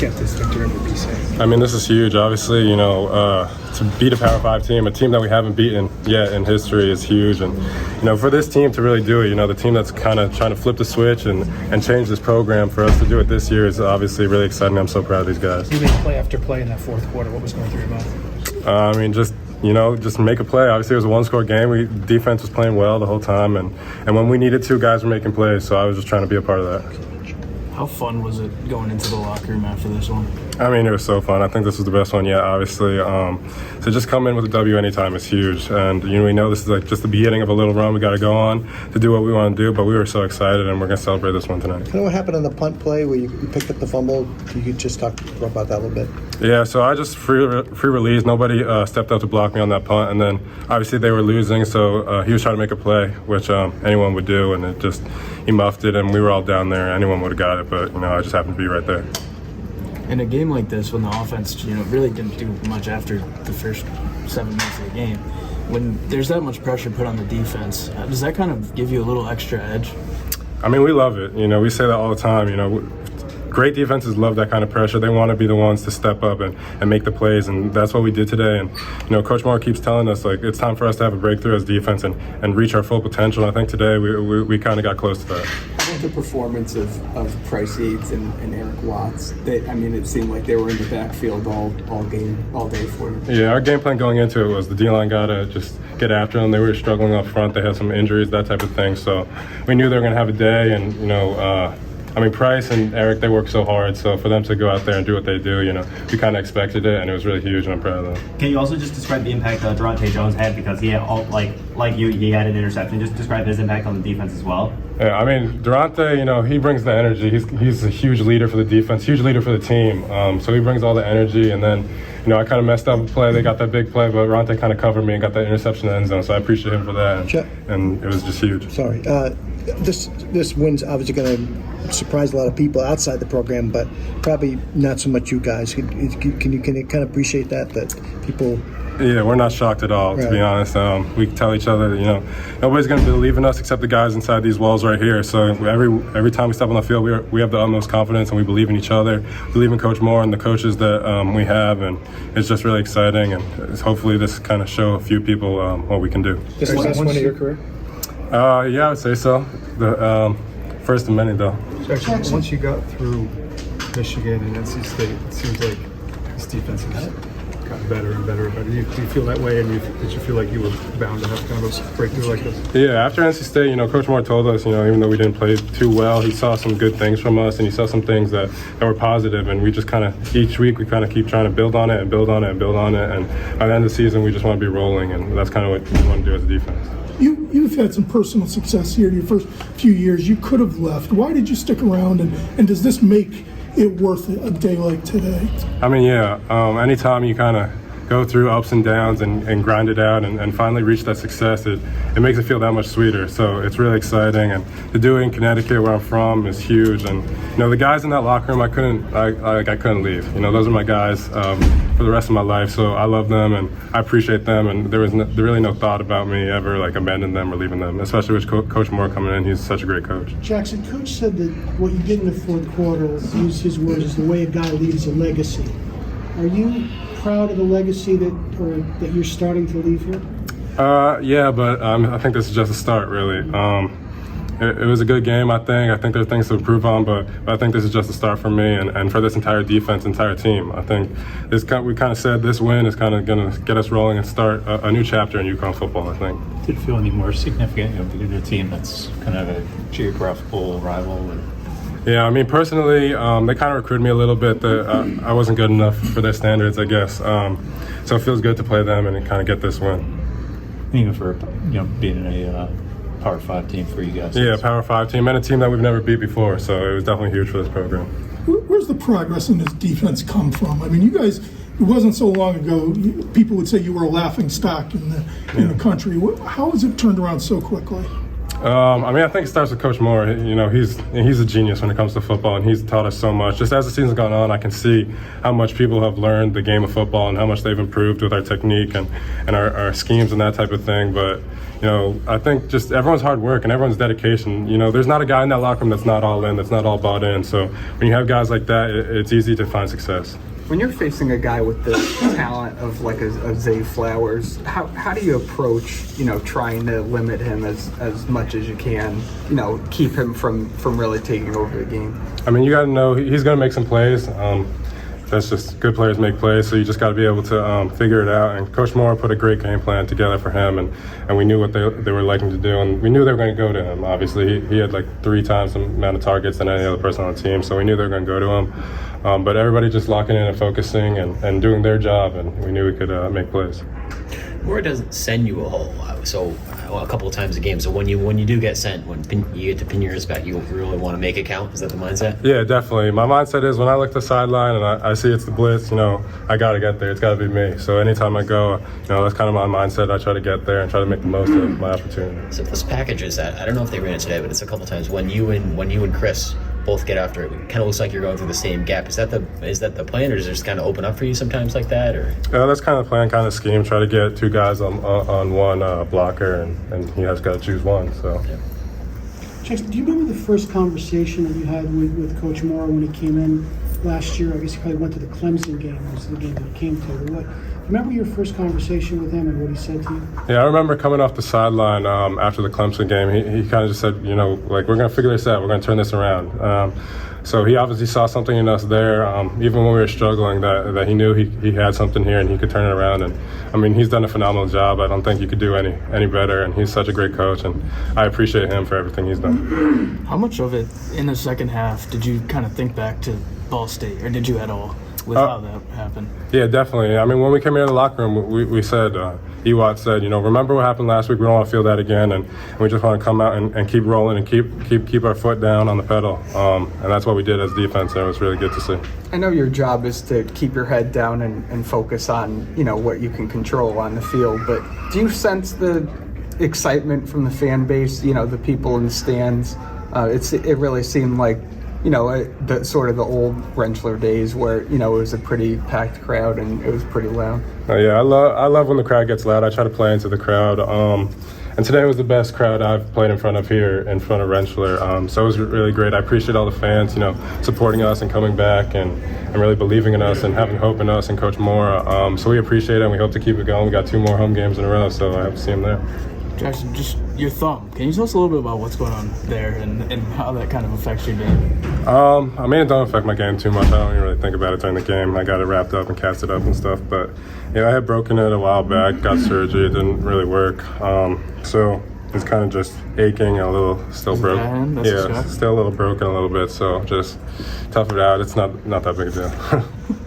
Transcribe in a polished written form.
get this victory over BC? I mean, this is huge. Obviously, to beat a Power 5 team, a team that we haven't beaten yet in history, is huge. And, for this team to really do it, the team that's kind of trying to flip the switch and change this program, for us to do it this year is obviously really exciting. I'm so proud of these guys. You made play after play in that fourth quarter. What was going through your mind? I mean, just make a play. Obviously, it was a one-score game. Defense was playing well the whole time, and when we needed to, guys were making plays. So I was just trying to be a part of that. How fun was it going into the locker room after this one? I mean, it was so fun. I think this was the best one yet, obviously. So just come in with a W anytime is huge. And, we know this is like just the beginning of a little run we got to go on to do what we want to do. But we were so excited, and we're going to celebrate this one tonight. What happened on the punt play where you picked up the fumble? You could just talk about that a little bit. Yeah, so I just free release. Nobody stepped up to block me on that punt. And then, obviously, they were losing. So he was trying to make a play, which anyone would do. And he muffed it, and we were all down there. Anyone would have got it. But, I just happened to be right there. In a game like this, when the offense, really didn't do much after the first 7 minutes of the game, when there's that much pressure put on the defense, does that kind of give you a little extra edge? I mean, we love it. We say that all the time. Great defenses love that kind of pressure. They want to be the ones to step up and make the plays, and that's what we did today. And, Coach Moore keeps telling us, it's time for us to have a breakthrough as defense and reach our full potential. I think today we kind of got close to that. How about the performance of Price Yates and Eric Watts? It seemed like they were in the backfield all day for you. Yeah, our game plan going into it was the D-line got to just get after them. They were struggling up front. They had some injuries, that type of thing. So we knew they were going to have a day, and, Price and Eric, they work so hard, so for them to go out there and do what they do, we kind of expected it, and it was really huge, and I'm proud of them. Can you also just describe the impact Durante Jones had, because he had, like you, he had an interception. Just describe his impact on the defense as well. Yeah, Durante, he brings the energy. He's a huge leader for the defense, huge leader for the team. So he brings all the energy, and then, I kind of messed up a play. They got that big play, but Durante kind of covered me and got that interception in the end zone, so I appreciate him for that, and it was just huge. Sorry. This win's obviously going to surprise a lot of people outside the program, but probably not so much you guys. Can you kind of appreciate that people? Yeah, we're not shocked at all, to be honest. We tell each other, nobody's going to believe in us except the guys inside these walls right here. So every time we step on the field, we have the utmost confidence, and we believe in each other, believe in Coach Moore and the coaches that we have, and it's just really exciting. And hopefully this kind of show a few people what we can do. This is the best one of your career? Yeah, I would say so. The first of many, though. Jackson, once you got through Michigan and NC State, it seems like this defense has gotten better and better. Do you feel that way, and did you feel like you were bound to have kind of a breakthrough like this? Yeah, after NC State, Coach Moore told us, even though we didn't play too well, he saw some good things from us, and he saw some things that were positive, and we just kind of, each week, we kind of keep trying to build on it and build on it and build on it, and by the end of the season, we just want to be rolling, and that's kind of what we want to do as a defense. You've had some personal success here in your first few years. You could have left. Why did you stick around, and does this make it worth it a day like today? Anytime you kind of go through ups and downs and grind it out and finally reach that success, it makes it feel that much sweeter. So it's really exciting, and to do it in Connecticut, where I'm from, is huge. And the guys in that locker room, I couldn't leave. Those are my guys for the rest of my life. So I love them, and I appreciate them. And there was really no thought about me ever abandoning them or leaving them, especially with Coach Moore coming in. He's such a great coach. Jackson, Coach said that what you did in the fourth quarter, use his words, is the way a guy leaves a legacy. Are you proud of the legacy that you're starting to leave here? Yeah, but I think this is just a start, really. It was a good game, I think. I think there are things to improve on, but I think this is just a start for me and for this entire defense, entire team. I think we kind of said this win is kind of going to get us rolling and start a new chapter in UConn football, I think. Did it feel any more significant, being a team that's kind of a geographical rival? Yeah, personally, they kind of recruited me a little bit that I wasn't good enough for their standards, I guess. So it feels good to play them and kind of get this win. Even for, being a Power 5 team for you guys. Yeah, Power 5 team, and a team that we've never beat before, so it was definitely huge for this program. Where's the progress in this defense come from? You guys, it wasn't so long ago, people would say you were a laughing stock in the country. How has it turned around so quickly? I mean, I think it starts with Coach Moore. You know, he's a genius when it comes to football, and he's taught us so much. Just as the season's gone on, I can see how much people have learned the game of football and how much they've improved with our technique and our schemes and that type of thing. But, you know, I think just everyone's hard work and everyone's dedication. You know, there's not a guy in that locker room that's not all in, that's not all bought in. So when you have guys like that, it's easy to find success. When you're facing a guy with the talent of like a Zay Flowers, how do you approach, you know, trying to limit him as much as you can, you know, keep him from really taking over the game? I mean, you got to know he's going to make some plays. That's just good players make plays, so you just got to be able to figure it out. And Coach Moore put a great game plan together for him, and we knew what they were liking to do, and we knew they were going to go to him. Obviously, he had like 3 times the amount of targets than any other person on the team, so we knew they were going to go to him. But everybody just locking in and focusing and doing their job, and we knew we could make plays. Moore doesn't send you a hole, so a couple of times a game. So when you do get sent, when you get to pin yours back, you really want to make it count. Is that the mindset? Yeah, definitely. My mindset is when I look at the sideline and I see it's the blitz, you know, I got to get there. It's got to be me. So anytime I go, you know, that's kind of my mindset. I try to get there and try to make the most of my opportunity. So this package is that I don't know if they ran it today, but it's a couple of times when you and Chris both get after it. It kind of looks like you're going through the same gap. Is that the plan, or does it just kind of open up for you sometimes like that? Or that's kind of the plan, kind of scheme. Try to get 2 guys on one blocker, and he has got to choose one. So. Yeah. Jackson, do you remember the first conversation that you had with Coach Moore when he came in last year? I guess he probably went to the Clemson game. It was the game that he came to. Remember your first conversation with him and what he said to you? Yeah, I remember coming off the sideline after the Clemson game. He kind of just said, you know, like, we're going to figure this out. We're going to turn this around. So he obviously saw something in us there, even when we were struggling, that he knew he had something here and he could turn it around. And, I mean, he's done a phenomenal job. I don't think you could do any better, and he's such a great coach, and I appreciate him for everything he's done. How much of it in the second half did you kind of think back to Ball State, or did you at all? With how that happened? Yeah, definitely. I mean, when we came into the locker room, we said, Ewat said, you know, remember what happened last week? We don't want to feel that again, and we just want to come out and keep rolling and keep our foot down on the pedal. And that's what we did as defense, and it was really good to see. I know your job is to keep your head down and focus on, you know, what you can control on the field, but do you sense the excitement from the fan base, you know, the people in the stands? It really seemed like, you know, the sort of the old Rentschler days where, you know, it was a pretty packed crowd and it was pretty loud. Oh, yeah, I love when the crowd gets loud. I try to play into the crowd. And today was the best crowd I've played in front of here, in front of Rentschler. So it was really great. I appreciate all the fans, you know, supporting us and coming back and really believing in us and having hope in us and Coach Moore. So we appreciate it, and we hope to keep it going. We got 2 more home games in a row, so I hope to see him there. Jackson, just your thumb. Can you tell us a little bit about what's going on there and how that kind of affects your game? I mean, it don't affect my game too much. I don't even really think about it during the game. I got it wrapped up and casted up and stuff. But, yeah, I had broken it a while back, got surgery. It didn't really work. So it's kind of just aching, a little still broken. Yeah, still a little broken a little bit. So just tough it out. It's not that big a deal.